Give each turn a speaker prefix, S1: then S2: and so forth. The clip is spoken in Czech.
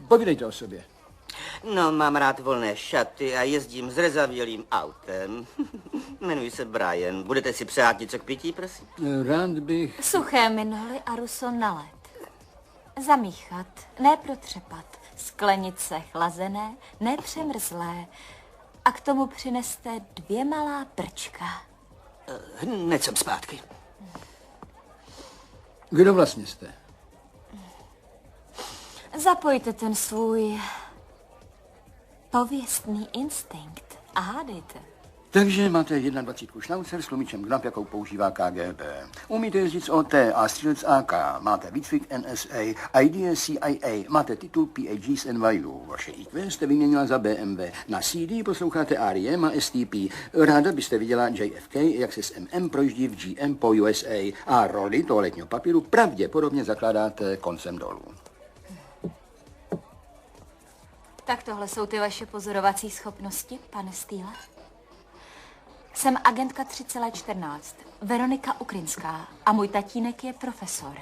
S1: Povídejte o sobě.
S2: No, mám rád volné šaty a jezdím s rezavělým autem. Jmenuji se Brian. Budete si přát něco k pití, prosím?
S1: Rád bych...
S3: Suché minoly a ruso na led. Zamíchat, ne protřepat. Sklenice chlazené, nepřemrzlé. A k tomu přineste 2 malá brčka.
S2: Hned jsem zpátky.
S1: Kdo vlastně jste?
S3: Zapojte ten svůj pověstný instinkt a hádejte.
S1: Takže máte 21 šnaucer s tlumičem Gnap, jakou používá KGB. Umíte jezdit z OT a střílet z AK. Máte výcvik NSA, ID CIA, máte titul PhD z NYU. Vaše IQ jste vyměnila za BMW. Na CD posloucháte R.E.M. a STP. Ráda byste viděla JFK, jak se s MM projíždí v GM po USA. A roli toaletního papíru pravděpodobně zakládáte koncem dolů.
S3: Tak tohle jsou ty vaše pozorovací schopnosti, pane Steele? Jsem agentka 3,14, Veronika Ukrinská a můj tatínek je profesor.